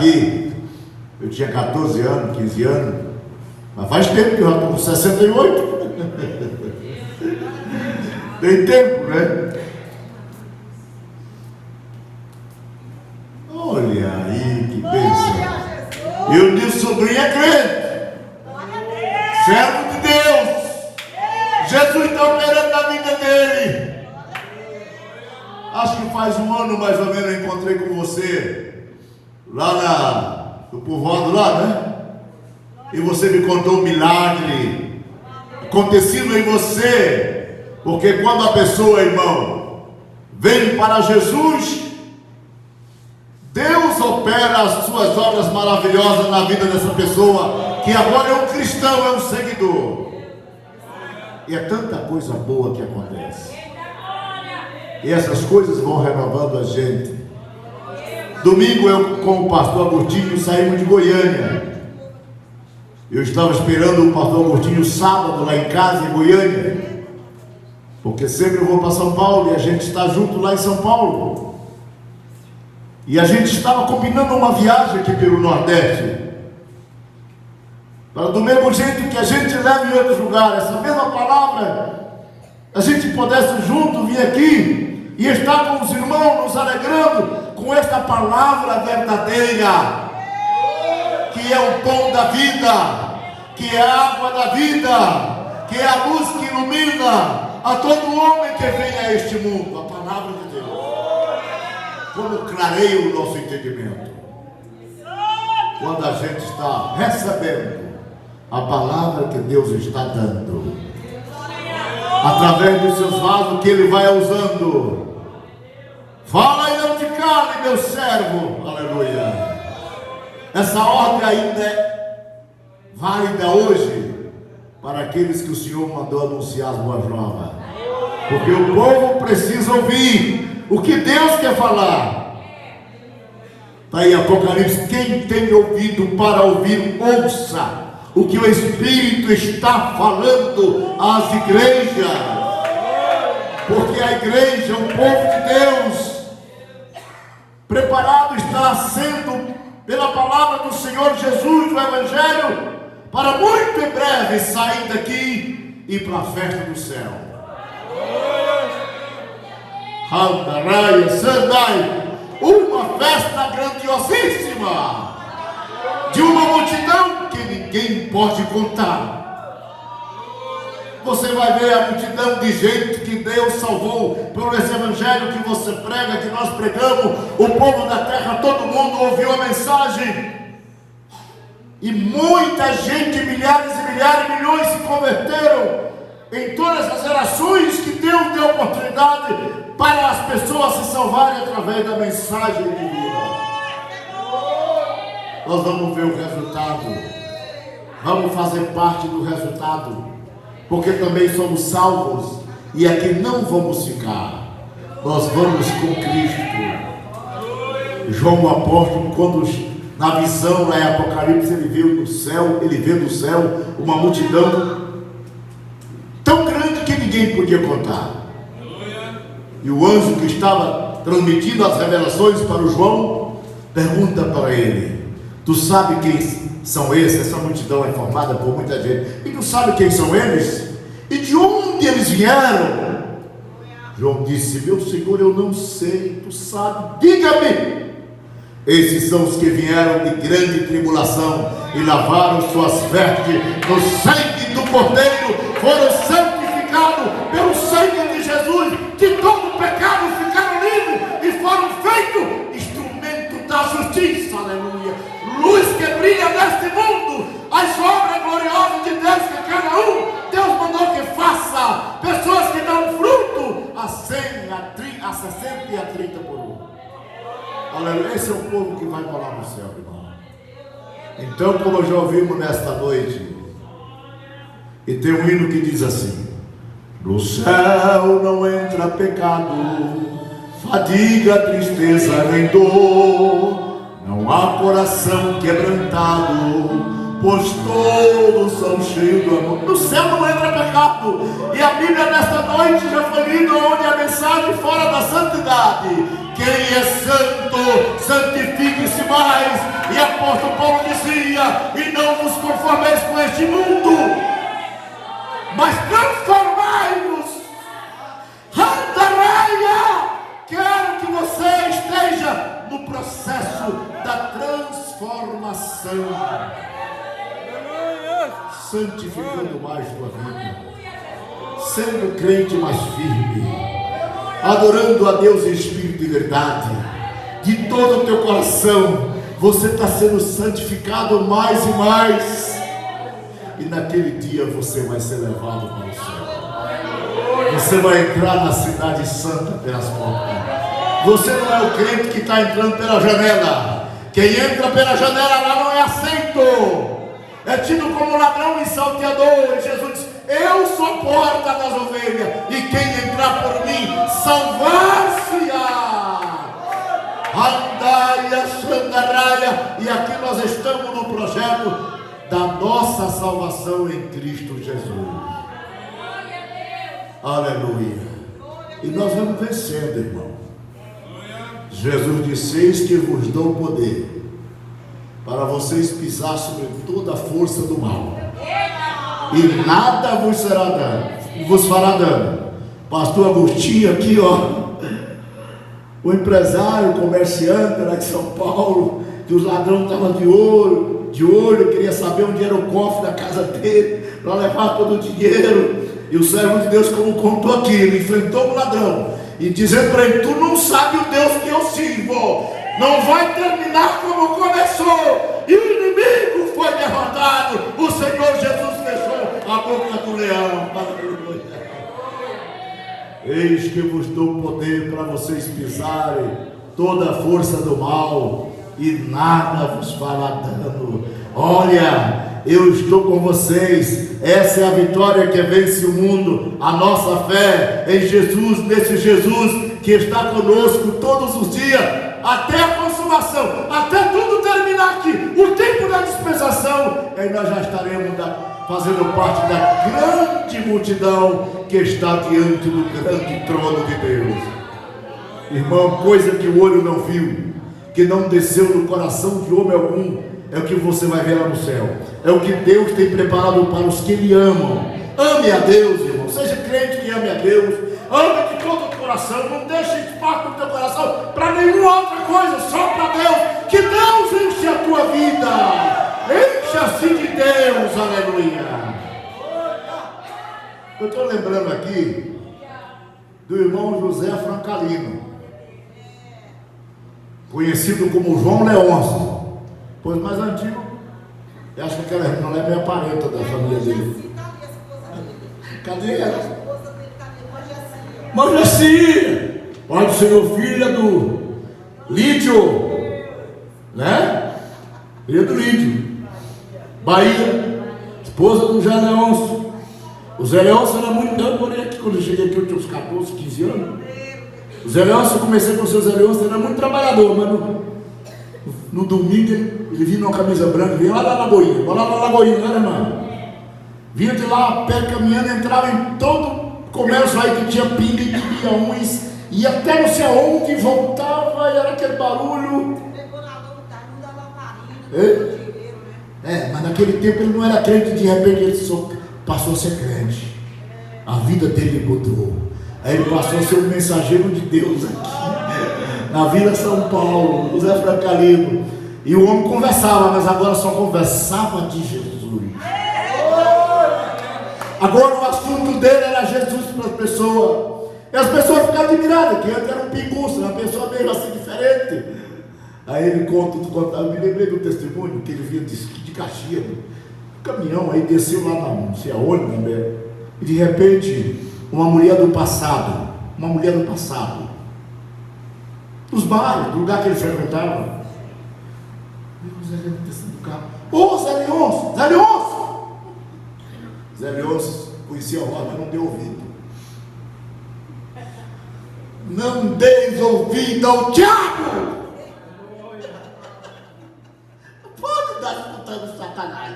Aqui, eu tinha 14 anos, 15 anos, mas faz tempo que eu já estou com 68. Tem tempo, né? Olha aí, que bênção. E o Nilson Sobrinho é crente, servo de Deus. Jesus está operando na vida dele. Acho que faz um ano mais ou menos eu encontrei com você lá no povoado lá, né? E você me contou um milagre acontecido em você, porque quando a pessoa, irmão, vem para Jesus, Deus opera as suas obras maravilhosas na vida dessa pessoa, que agora é um cristão, é um seguidor. E é tanta coisa boa que acontece. E essas coisas vão renovando a gente. Domingo eu com o pastor Agostinho saímos de Goiânia. Eu estava esperando o pastor Agostinho sábado lá em casa em Goiânia, porque sempre eu vou para São Paulo e a gente está junto lá em São Paulo. E a gente estava combinando uma viagem aqui pelo Nordeste, para do mesmo jeito que a gente leva em outros lugares essa mesma palavra, a gente pudesse junto vir aqui e estar com os irmãos nos alegrando com esta palavra verdadeira, que é o pão da vida, que é a água da vida, que é a luz que ilumina a todo homem que vem a este mundo. A palavra de Deus, como clareia o nosso entendimento quando a gente está recebendo a palavra que Deus está dando através dos seus vasos que Ele vai usando. Fala e não te cale, meu servo. Aleluia. Essa ordem ainda é válida hoje para aqueles que o Senhor mandou anunciar as boas novas, porque o povo precisa ouvir o que Deus quer falar. Está aí Apocalipse: quem tem ouvido para ouvir, ouça o que o Espírito está falando às igrejas, porque a igreja, o povo de Deus, preparado está sendo pela palavra do Senhor Jesus, o Evangelho, para muito em breve sair daqui e ir para a festa do céu. Handaraia, Sandai, uma festa grandiosíssima, de uma multidão que ninguém pode contar. Você vai ver a multidão de gente que Deus salvou por esse evangelho que você prega, que nós pregamos. O povo da terra, todo mundo ouviu a mensagem, e muita gente, milhares e milhares, milhões se converteram em todas as gerações que Deus deu oportunidade para as pessoas se salvarem através da mensagem de vida. Nós vamos ver o resultado, vamos fazer parte do resultado, porque também somos salvos e aqui não vamos ficar, nós vamos com Cristo. João o apóstolo, quando na visão lá em Apocalipse ele viu no céu, ele vê no céu uma multidão tão grande que ninguém podia contar. E o anjo que estava transmitindo as revelações para o João pergunta para ele: tu sabe quem são esses? Essa multidão é formada por muita gente, e tu sabe quem são eles? E de onde eles vieram? João disse: meu Senhor, eu não sei, tu sabe, diga-me. Esses são os que vieram de grande tribulação e lavaram suas vestes no sangue do Cordeiro, foram santificados pelo sangue de Jesus, de todo pecado ficaram livres e foram feitos instrumento da justiça. Aleluia. Luz que brilha neste mundo, as obras gloriosas de Deus que cada Deus mandou que faça. Pessoas que dão fruto a 100, a 60 e a 30 por um. Aleluia. Esse é o povo que vai morar no céu, irmão. Então, como já ouvimos nesta noite, e tem um hino que diz assim: no céu não entra pecado, fadiga, tristeza nem dor, não há coração quebrantado pois todos são cheios do amor. No céu não entra pecado. E a Bíblia nesta noite já foi lida, onde a mensagem fora da santidade. Quem é santo, santifique-se mais. E apóstolo Paulo dizia: e não vos conformeis com este mundo, mas transformai-vos. Randaraia, quero que você esteja no processo da transformação, santificando mais tua vida, sendo crente mais firme, adorando a Deus em espírito e verdade, de todo o teu coração. Você está sendo santificado mais e mais, e naquele dia você vai ser levado para o céu. Você vai entrar na cidade santa pelas portas. Você não é o crente que está entrando pela janela. Quem entra pela janela lá não é aceito, é tido como ladrão e salteador. E Jesus diz: eu sou a porta das ovelhas, e quem entrar por mim salvar-se-á. Andaia, Xandaraia. E aqui nós estamos no projeto da nossa salvação em Cristo Jesus. Aleluia. E nós vamos vencendo, irmão. Jesus disse: eis que vos dou poder para vocês pisar sobre toda a força do mal, e nada vos será dano, vos fará dano. Pastor Agostinho aqui, ó, o empresário, o comerciante lá de São Paulo, que os ladrões estavam de olho, queria saber onde era o cofre da casa dele, para levar todo o dinheiro. E o servo de Deus, como contou aqui, ele enfrentou o ladrão e dizendo para ele: tu não sabe o Deus que eu sirvo, não vai terminar como começou. E o inimigo foi derrotado, o Senhor Jesus fechou a boca do leão. Aleluia. Eis que vos dou poder para vocês pisarem toda a força do mal, e nada vos fará dano. Olha, eu estou com vocês. Essa é a vitória que vence o mundo, a nossa fé em Jesus, nesse Jesus que está conosco todos os dias, até a consumação, até tudo terminar aqui, o tempo da dispensação, e nós já estaremos fazendo parte da grande multidão que está diante do grande trono de Deus. Irmão, coisa que o olho não viu, que não desceu no coração de homem algum, é o que você vai ver lá no céu. É o que Deus tem preparado para os que Ele amam. Ame a Deus, irmão. Seja crente que ame a Deus. Ame de todo o coração. Não deixe espaço no teu coração para nenhuma outra coisa, só para Deus. Que Deus enche a tua vida. Encha-se de Deus. Aleluia. Eu estou lembrando aqui do irmão José Francalino, conhecido como João Leôncio. Pois mais antigo, eu acho que aquela irmã é meio parenta da família dele. Cadê ela? Manjaci, pai do Senhor, filha do Lídio, né? Filha do Lídio, Bahia, esposa do Zé Leôncio. O Zé Leôncio era muito. Eu morei aqui quando eu cheguei aqui, eu tinha uns 14, 15 anos. O Zé Leôncio, eu comecei com o seu Zé Leôncio, era muito trabalhador, mas no domingo ele vinha numa camisa branca, vinha lá da Lagoinha, né, irmão? Vinha de lá a pé caminhando, entrava em todo comércio aí que tinha pinga e bebia uns, ia até não sei aonde, voltava e era aquele barulho. Mas naquele tempo ele não era crente, de repente ele passou a ser crente. A vida dele mudou. Aí ele passou a ser um mensageiro de Deus aqui na Vila São Paulo, o Zé Francalino. E o homem conversava, mas agora só conversava de Jesus. Agora o assunto dele era Jesus para as pessoas. E as pessoas ficaram admiradas, que antes era um pinguço, uma pessoa meio assim diferente. Aí ele conta, eu me lembrei do testemunho que ele vinha de Caxias, um caminhão, aí desceu lá não sei aonde, né? E de repente, uma mulher do passado, dos bares, do lugar que ele frequentava, o Zé Leôncio descendo do carro. Ô Zé Leôncio conhecia a voz, mas não deu ouvido. Não deis ouvido ao diabo. Pode está escutando Satanás.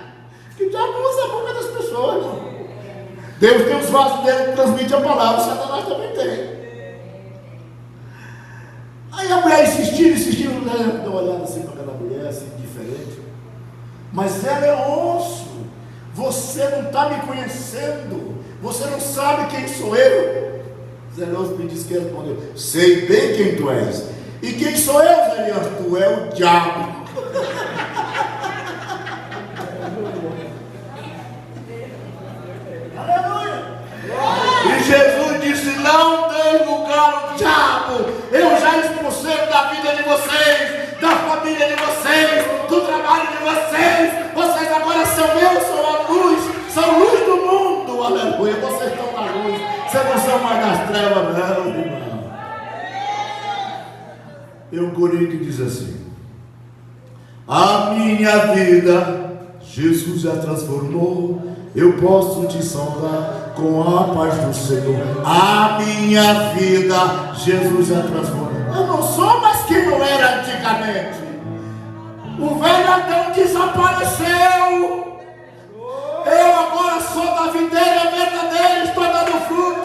Que o diabo usa a boca das pessoas, irmão. Deus tem os vasos dele que transmite a palavra, Satanás também tem. Aí a mulher insistindo, dá uma olhada assim para aquela mulher, assim, diferente. Mas ela é osso. Você não está me conhecendo. Você não sabe quem sou eu. Zeloso me disse que respondeu: sei bem quem tu és. E quem sou eu, Zelias? Tu é o diabo. Aleluia. E Jesus disse: não dê lugar ao diabo. Eu já expulsei da vida de vocês, da família de vocês, do trabalho de vocês. Vocês agora são eu, são a luz, são luz do mundo. Aleluia. Vocês estão na luz, vocês não são mais das trevas, não, irmão. E um corinho que diz assim: a minha vida Jesus já transformou. Eu posso te saudar com a paz do Senhor. A minha vida Jesus já transformou. Eu não sou mais quem eu era antigamente. O velho Adão desapareceu. Eu agora sou da videira verdadeira, estou dando fruto.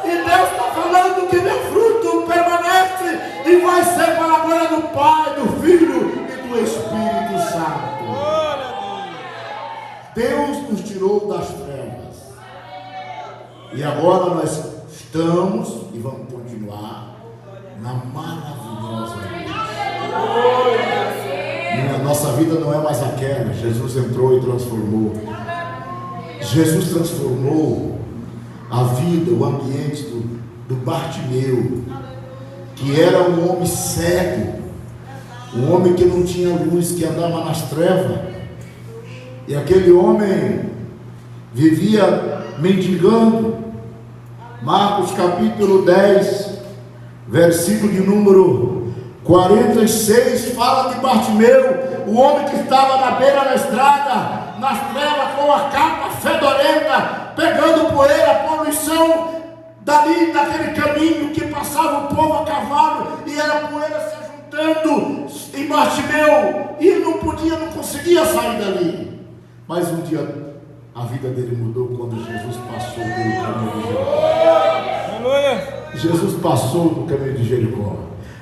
E Deus está falando que meu fruto permanece e vai ser para a glória do Pai, do Filho e do Espírito Santo. Deus nos tirou das trevas e agora nós estamos e vamos continuar na maravilhosa luz. A nossa vida não é mais aquela. Jesus entrou e transformou. Jesus transformou a vida, o ambiente do Bartimeu, que era um homem cego, um homem que não tinha luz, que andava nas trevas. E aquele homem vivia mendigando. Marcos capítulo 10, versículo de número 46, fala de Bartimeu, o homem que estava na beira da estrada, nas trevas, com a capa fedorenta, pegando poeira, poluição, dali daquele caminho que passava o povo a cavalo, e era poeira se juntando em Bartimeu, e ele não conseguia sair dali. Mas um dia a vida dele mudou quando Jesus passou pelo caminho de Jericó. Aleluia. Jesus passou no caminho de Jericó.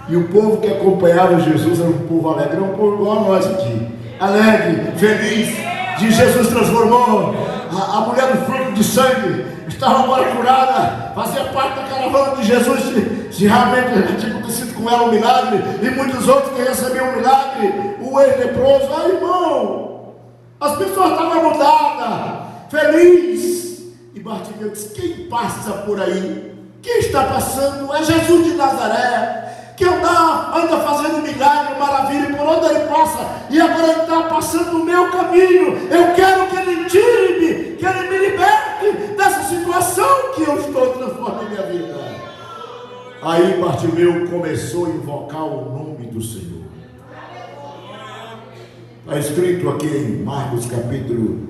E o povo que acompanhava Jesus era um povo alegre, era um povo igual a nós aqui. Alegre, feliz. De Jesus transformou. A mulher do fruto de sangue estava agora curada. Fazia parte da caravana de Jesus. Se realmente tinha acontecido com ela um milagre. E muitos outros que recebiam um milagre. O ex-leproso. Ah, irmão, as pessoas estavam mudadas, felizes. E Bartimeu disse: quem passa por aí? Quem está passando? É Jesus de Nazaré, que anda fazendo milagre, maravilha, por onde ele passa. E agora ele está passando no meu caminho. Eu quero que ele tire-me, que ele me liberte dessa situação que eu estou transformando em minha vida. Aí Bartimeu começou a invocar o nome do Senhor. Está escrito aqui em Marcos capítulo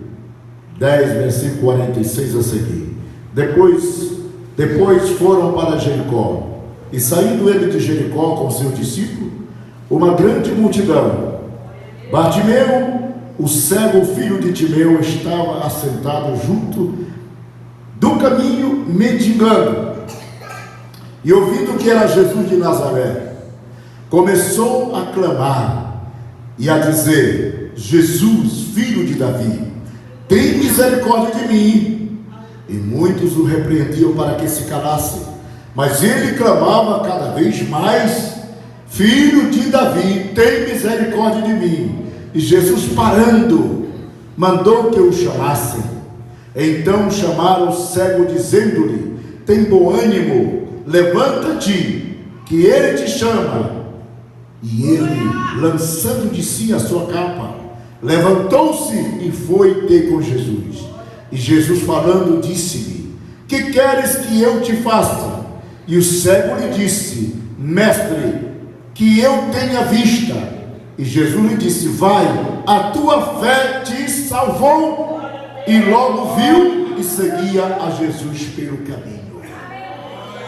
10, versículo 46 a seguir. Depois foram para Jericó. E saindo ele de Jericó com seu discípulo, uma grande multidão. Bartimeu, o cego filho de Timeu, estava assentado junto do caminho, mendigando. E ouvindo que era Jesus de Nazaré, começou a clamar e a dizer: Jesus, filho de Davi, tem misericórdia de mim. E muitos o repreendiam para que se calasse, mas ele clamava cada vez mais: Filho de Davi, tem misericórdia de mim. E Jesus, parando, mandou que o chamassem. Então chamaram o cego, dizendo-lhe: tem bom ânimo, levanta-te, que ele te chama. E ele, lançando de si a sua capa, levantou-se e foi ter com Jesus. E Jesus, falando, disse-lhe: que queres que eu te faça? E o cego lhe disse: Mestre, que eu tenha vista. E Jesus lhe disse: vai, a tua fé te salvou. E logo viu e seguia a Jesus pelo caminho.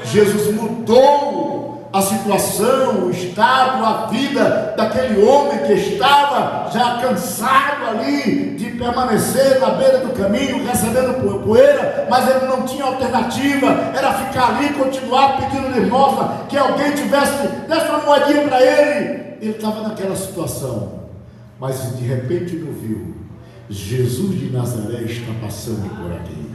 Jesus mudou a situação, o estado, a vida daquele homem que estava já cansado ali de permanecer na beira do caminho, recebendo poeira, mas ele não tinha alternativa, era ficar ali e continuar pedindo limosna, que alguém desse uma moedinha para ele. Ele estava naquela situação, mas de repente ele ouviu: Jesus de Nazaré está passando por aqui.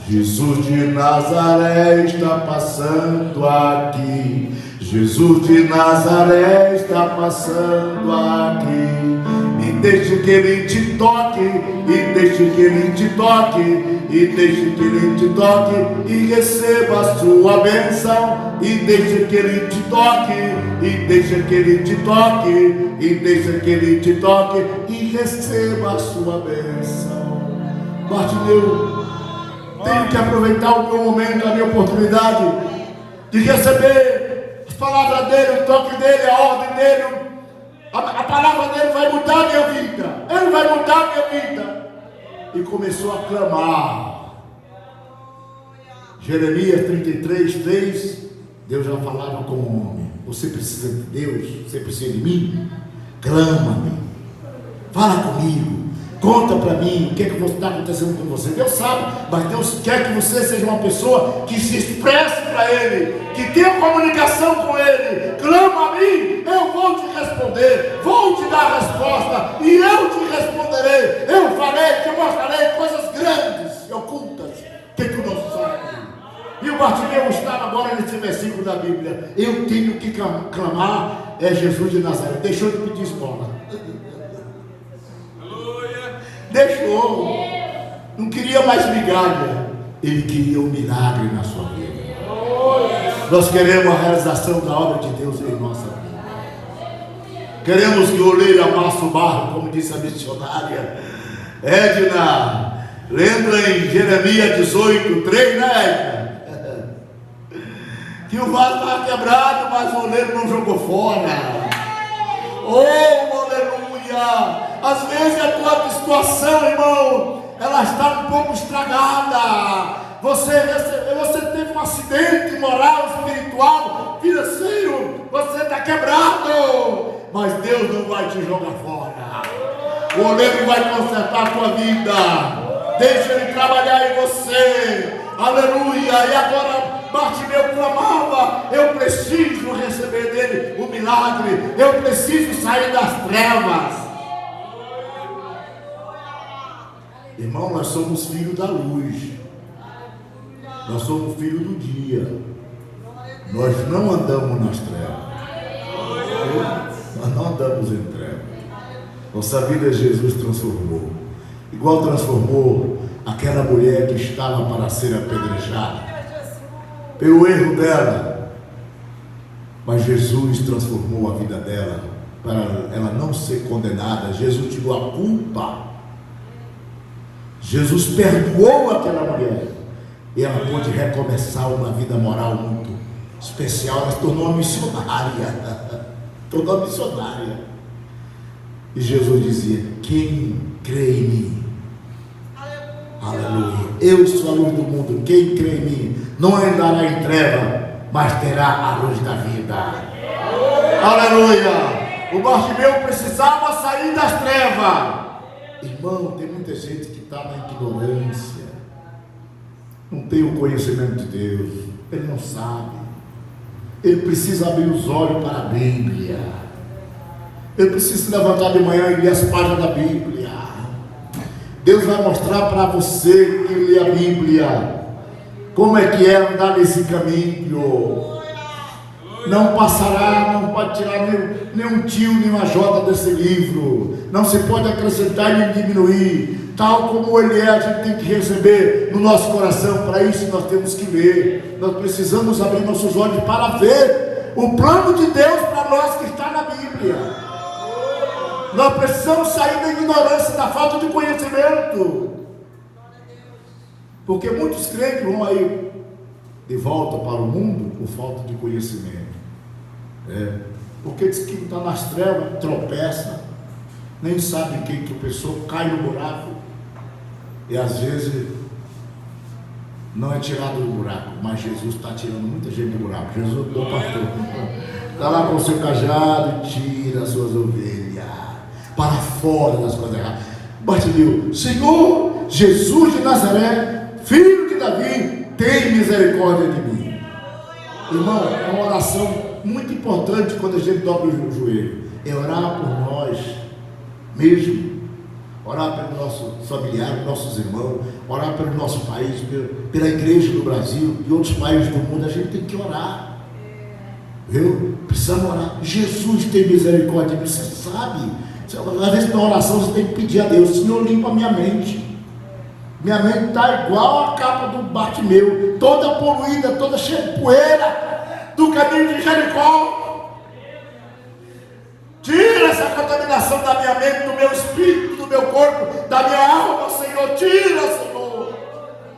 Jesus de Nazaré está passando aqui. Jesus de Nazaré está passando aqui. E deixe que ele te toque, e deixe que ele te toque, e deixe que ele te toque, e receba a sua bênção. E deixe que ele te toque, e deixe que ele te toque, e deixe que ele te toque, e receba a sua bênção. Bartimeu, tenho que aproveitar o meu momento, a minha oportunidade de receber as palavras dele, o toque dele, a ordem dele. A palavra dele vai mudar a minha vida. Ele vai mudar a minha vida. E começou a clamar. Jeremias 33:3. Deus já falava com o homem: você precisa de Deus, você precisa de mim? Clama-me, fala comigo, conta para mim o que é que está acontecendo com você. Deus sabe, mas Deus quer que você seja uma pessoa que se expresse para Ele, que tenha comunicação com Ele. Clama a mim, eu vou te responder, vou te dar a resposta, e eu te responderei. Eu farei, te mostrarei coisas grandes e ocultas que tu não sabes. E o Bartimeu estava agora nesse versículo da Bíblia: eu tenho que clamar, é Jesus de Nazaré. Deixou de pedir esmola. Deixou, não queria mais migalha, ele queria um milagre na sua vida. Nós queremos a realização da obra de Deus em nossa vida. Queremos que o oleiro amasse o barro, como disse a missionária Edna. Lembra em Jeremias 18:3, né, Edna? Que o vaso estava quebrado, mas o oleiro não jogou fora. Oh, aleluia! Às vezes a tua situação, irmão, ela está um pouco estragada. Você teve um acidente moral, espiritual, financeiro. Você está quebrado, mas Deus não vai te jogar fora. O oleiro vai consertar a tua vida. Deixa Ele trabalhar em você. Aleluia! E agora Bartimeu clamava: eu preciso receber dele o milagre. Eu preciso sair das trevas. Irmão, nós somos filhos da luz. Nós somos filhos do dia. Nós não andamos nas trevas. Nós não andamos em trevas. Nossa vida Jesus transformou. Igual transformou aquela mulher que estava para ser apedrejada pelo erro dela. Mas Jesus transformou a vida dela para ela não ser condenada. Jesus tirou a culpa. Jesus perdoou aquela mulher e ela pôde recomeçar uma vida moral muito especial. Ela se tornou uma missionária. Tornou missionária. E Jesus dizia: quem crê em mim, aleluia, eu sou a luz do mundo. Quem crê em mim não andará em treva, mas terá a luz da vida. Aleluia. O Bartimeu precisava sair das trevas. Irmão, tem muita gente que está na ignorância, não tem o conhecimento de Deus, ele não sabe. Ele precisa abrir os olhos para a Bíblia. Ele precisa se levantar de manhã e ler as páginas da Bíblia. Deus vai mostrar para você que lê a Bíblia como é que é andar nesse caminho. Não passará, não pode tirar nem um tio, nem uma jota desse livro. Não se pode acrescentar nem diminuir. Tal como ele é, a gente tem que receber no nosso coração. Para isso nós temos que ler. Nós precisamos abrir nossos olhos para ver o plano de Deus para nós que está na Bíblia. Nós precisamos sair da ignorância, da falta de conhecimento. Porque muitos crentes vão aí de volta para o mundo por falta de conhecimento. Porque diz que está nas trevas, tropeça, nem sabe em quem tropeçou, cai no buraco. E às vezes não é tirado do buraco, mas Jesus está tirando muita gente do buraco. Jesus, o pastor, está lá com o seu cajado e tira as suas ovelhas para fora das coisas erradas. Bartimeu, Senhor Jesus de Nazaré, filho de Davi, tem misericórdia de mim. Irmão, é uma oração muito importante quando a gente dobra o joelho. É orar por nós mesmo, orar pelos nossos familiares, nossos irmãos, orar pelo nosso país, pela igreja do Brasil e outros países do mundo. A gente tem que orar, viu? Precisamos orar. Jesus tem misericórdia, você sabe. Às vezes na oração você tem que pedir a Deus: Senhor, limpa minha mente. Minha mente está igual a capa do Bartimeu, toda poluída, toda cheia de poeira do caminho de Jericó. Tira essa contaminação da minha mente, do meu espírito, do meu corpo, da minha alma, Senhor. Tira, Senhor.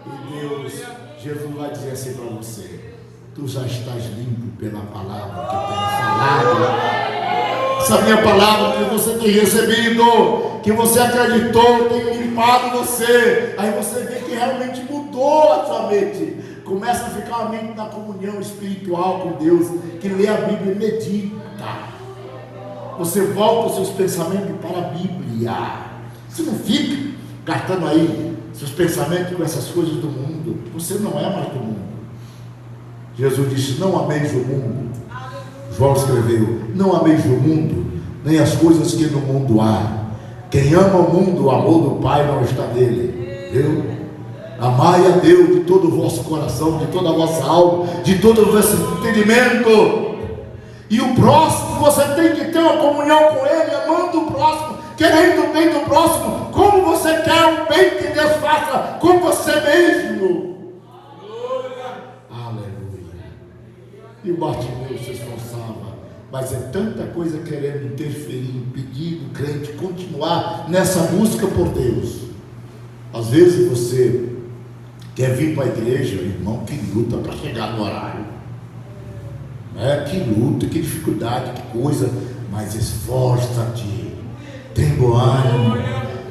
E Deus, Jesus vai dizer assim para você: tu já estás limpo pela palavra que eu tenho falado. Essa minha palavra que você tem recebido, que você acreditou, tem limpado você. Aí você vê que realmente mudou a sua mente. Começa a ficar a mente na comunhão espiritual com Deus, que lê a Bíblia e medita. Você volta os seus pensamentos para a Bíblia. Você não fica gastando aí seus pensamentos com essas coisas do mundo. Você não é mais do mundo. Jesus disse: não ameis o mundo. João escreveu: não ameis o mundo, nem as coisas que no mundo há. Quem ama o mundo, o amor do Pai não está nele. Viu? Amai a Deus de todo o vosso coração, de toda a vossa alma, de todo o vosso entendimento. E o próximo, você tem que ter uma comunhão com Ele, amando o próximo, querendo o bem do próximo, como você quer o bem que Deus faça com você mesmo. E o Bartimeu se esforçava, mas é tanta coisa querendo interferir, impedir o crente continuar nessa busca por Deus. Às vezes você quer vir para a igreja, irmão, que luta para chegar no horário, que luta, que dificuldade, que coisa, mas esforça-te, tem bom ânimo,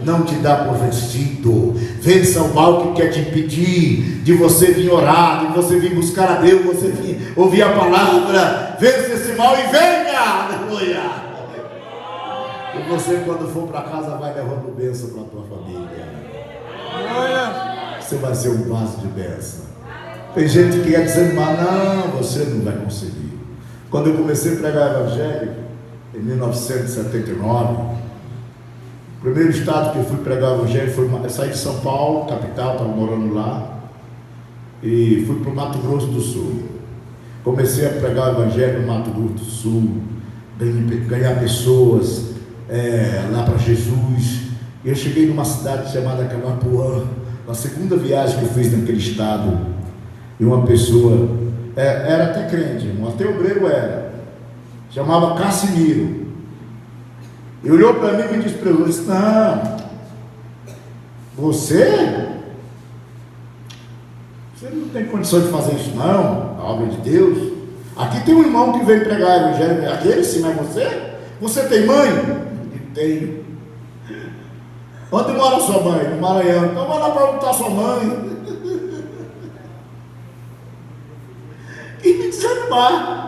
não te dá por vencido. Vença o mal que quer te impedir de você vir orar, de você vir buscar a Deus, você vir ouvir a palavra. Vença esse mal e venha, aleluia. E você, quando for para casa, vai levando bênção para a tua família. Você vai ser um vaso de bênção. Tem gente que quer desanimar: não, você não vai conseguir. Quando eu comecei a pregar o evangelho em 1979, o primeiro estado que eu fui pregar o evangelho foi, eu saí de São Paulo, capital, estava morando lá, e fui para o Mato Grosso do Sul. Comecei a pregar o evangelho no Mato Grosso do Sul, ganhar pessoas lá para Jesus. E eu cheguei numa cidade chamada Camapuã, na segunda viagem que eu fiz naquele estado, e uma pessoa, era até crente, irmão, até obreiro era, chamava Cassimiro. Ele olhou para mim e me desprezou, disse: não, você não tem condição de fazer isso não, a obra de Deus. Aqui tem um irmão que veio pregar o evangelho, aquele sim, mas você tem mãe? Tenho. Onde mora sua mãe? No Maranhão. Então vai lá perguntar a sua mãe. E me desanimar.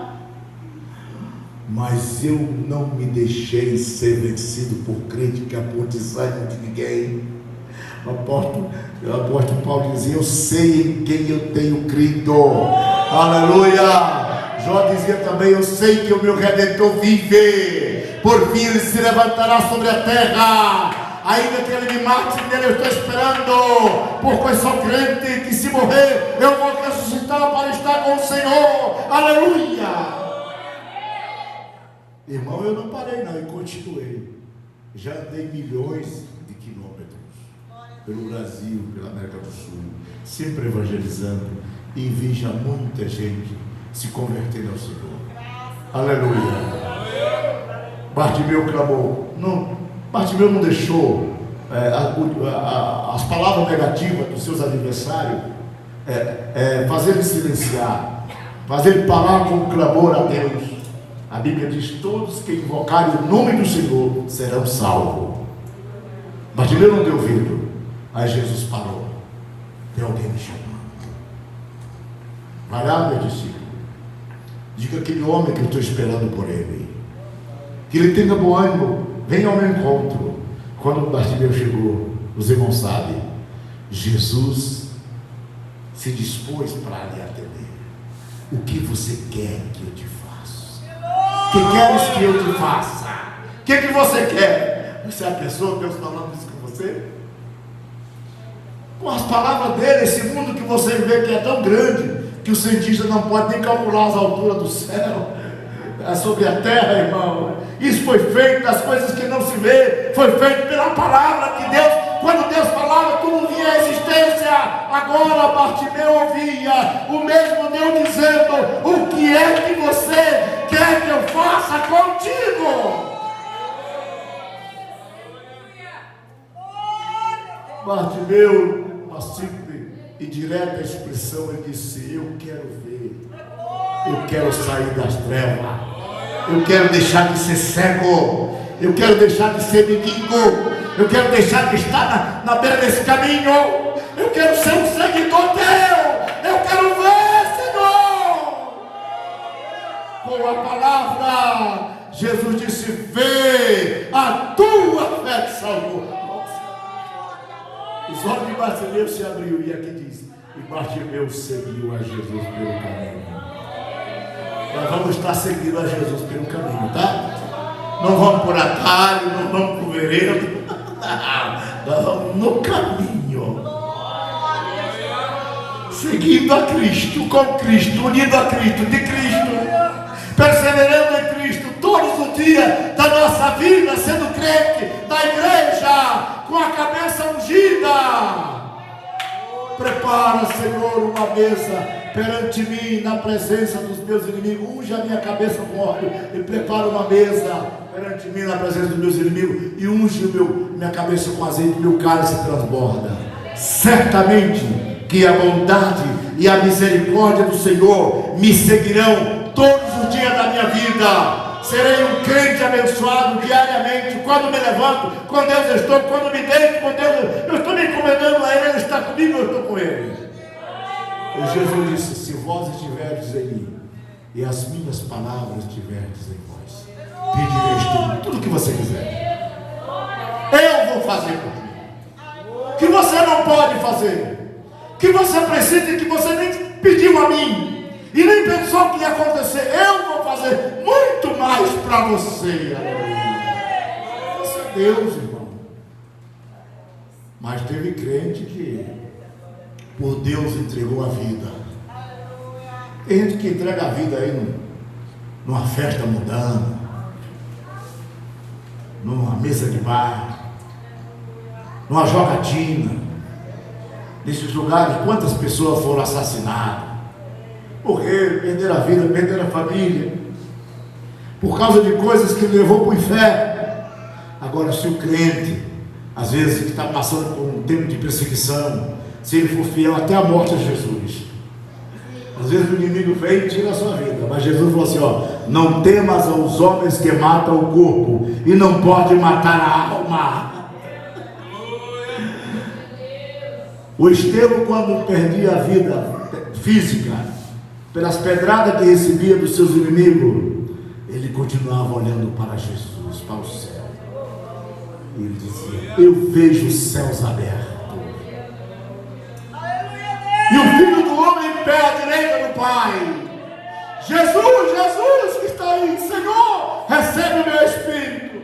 Mas eu não me deixei ser vencido por crente que aponte desânimo de ninguém. O apóstolo Paulo dizia: eu sei em quem eu tenho crido. Aleluia. Jó dizia também: eu sei que o meu Redentor vive, por fim ele se levantará sobre a terra. Ainda que ele me mate, nele eu estou esperando, porque eu sou crente que se morrer eu vou ressuscitar para estar com o Senhor. Aleluia. Irmão, eu não parei não, e continuei. Já andei milhões de quilômetros pelo Brasil, pela América do Sul, sempre evangelizando, e vi já muita gente se convertendo ao Senhor. Aleluia. Bartimeu clamou. Não, Bartimeu não deixou as palavras negativas dos seus adversários fazer ele silenciar, fazer ele parar com o clamor a Deus. A Bíblia diz: todos que invocarem o nome do Senhor serão salvos. Bartimeu não deu ouvido. Aí Jesus parou: tem alguém me chamando. Vai lá, meu discípulo. Diga aquele homem que eu estou esperando por ele. Que ele tenha bom ânimo. Venha ao meu encontro. Quando Bartimeu chegou, os irmãos sabem, Jesus se dispôs para lhe atender. O que você quer que eu te faça? O que queres que eu te faça? O que você quer? Você é a pessoa, Deus falando isso com você? Com as palavras dele, esse mundo que você vê que é tão grande, que o cientista não pode nem calcular as alturas do céu, sobre a terra, irmão. Isso foi feito das coisas que não se vê, foi feito pela palavra que Deus, quando Deus falava, tudo vinha à existência. Agora Bartimeu ouvia o mesmo Deus dizendo: o que é que você quer que eu faça contigo? Bartimeu, uma simples e direta expressão, ele disse: eu quero ver, eu quero sair das trevas, eu quero deixar de ser cego, eu quero deixar de ser mendigo, eu quero deixar de estar na beira desse caminho, eu quero ser um seguidor teu, eu quero ver, Senhor. Com a palavra, Jesus disse: vê, a tua fé te salvou. Os olhos de Bartimeu se abriu, e aqui diz: e Bartimeu seguiu a Jesus pelo caminho. Nós vamos estar seguindo a Jesus pelo caminho, tá? Não vamos por atalho, não vamos por vereda, nós vamos no caminho, seguindo a Cristo, com Cristo, unido a Cristo, de Cristo, perseverando em Cristo todos os dias da nossa vida, sendo crente da igreja, com a cabeça ungida. Prepara, Senhor, uma mesa perante mim, na presença dos meus inimigos. Unge a minha cabeça com óleo e prepara uma mesa perante mim, na presença dos meus inimigos, e unge minha cabeça com azeite, meu cálice transborda. Certamente que a bondade e a misericórdia do Senhor me seguirão todos os dias da minha vida. Serei um crente abençoado diariamente. Quando me levanto, com Deus eu estou. Quando me deito, com Deus eu estou me encomendando a Ele. Ele está comigo, eu estou com Ele. E Jesus disse: se vós estiverdes em mim e as minhas palavras estiverdes em vós, pedireis tudo que você quiser. Eu vou fazer por mim. Que você não pode fazer, que você precisa e que você nem pediu a mim e nem pensou que ia acontecer, eu vou fazer muito mais para você. Você é Deus, irmão. Mas teve crente que por Deus entregou a vida. Tem gente que entrega a vida aí numa festa mudando, numa mesa de bar, numa jogatina. Nesses lugares, quantas pessoas foram assassinadas, morreram, perderam a vida, perderam a família, por causa de coisas que levou para o inferno. Agora, se o crente, às vezes, que está passando por um tempo de perseguição, se ele for fiel até a morte a Jesus, às vezes o inimigo vem e tira a sua vida, mas Jesus falou assim: ó, não temas aos homens que matam o corpo e não pode matar a alma. O Estevão, quando perdia a vida física pelas pedradas que recebia dos seus inimigos, ele continuava olhando para Jesus, para o céu. E ele dizia: eu vejo os céus abertos e o Filho do Homem em pé à direita do Pai. Jesus, Jesus que está aí, Senhor, recebe o meu espírito.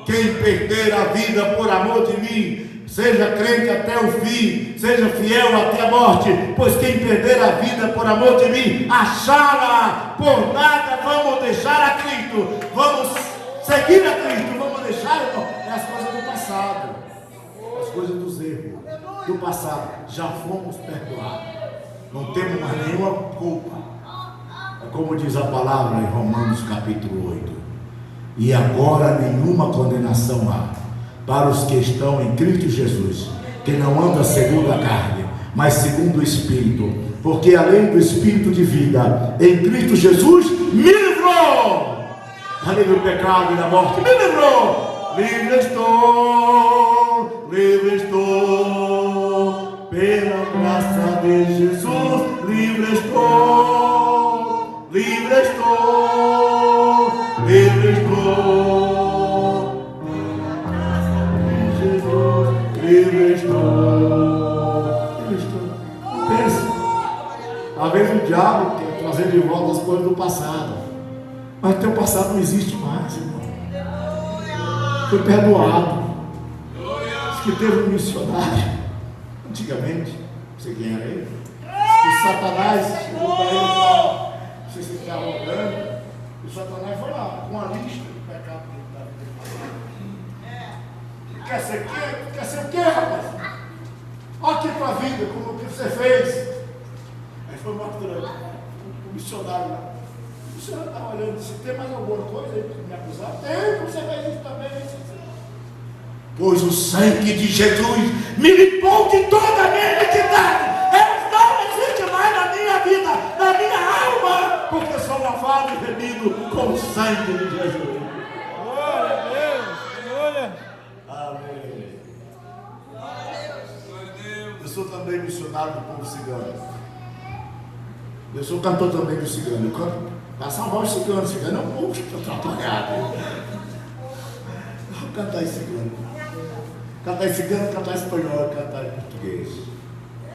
Quem perder a vida por amor de mim, seja crente até o fim, seja fiel até a morte, pois quem perder a vida por amor de mim, achá-la. Por nada vamos deixar a Cristo, vamos seguir a Cristo, vamos deixar, irmão, as coisas do passado, as coisas dos erros do passado, já fomos perdoados, não temos mais nenhuma culpa. É como diz a palavra em Romanos capítulo 8: e agora nenhuma condenação há para os que estão em Cristo Jesus, que não andam segundo a carne, mas segundo o Espírito, porque além do Espírito de vida em Cristo Jesus me livrou do pecado e da morte, me livrou. Livre estou Pela graça de Jesus, livre estou, livre estou, livre estou. Pela graça de Jesus, livre estou, livre estou. Pensa, às vezes o diabo quer trazer de volta as coisas do passado, mas o teu passado não existe mais, irmão. Foi perdoado. Diz que teve um missionário antigamente, não sei quem era ele, que Satanás chegou para ele, não sei se ele estava orando, e o Satanás foi lá com uma lista do pecado que ele estava. Quer ser o quê? Quer ser o quê, rapaz? Olha aqui tua vida, como que você fez. Aí foi mostrando o missionário lá. O missionário estava olhando, se tem mais alguma coisa aí para me acusar? Tem, você fez isso também, pois o sangue de Jesus me limpou de toda a minha iniquidade. Ele não existe mais na minha vida, na minha alma, porque sou lavado e remido com o sangue de Jesus. Glória a Deus, glória. Amém. Eu sou também missionário do povo cigano. Eu sou cantor também do cigano. Eu canto para salvar os ciganos. Cigano é um povo que está atrapalhado. Vou cantar em cigano. Cantar em cigano, cantar em espanhol, cantar em português.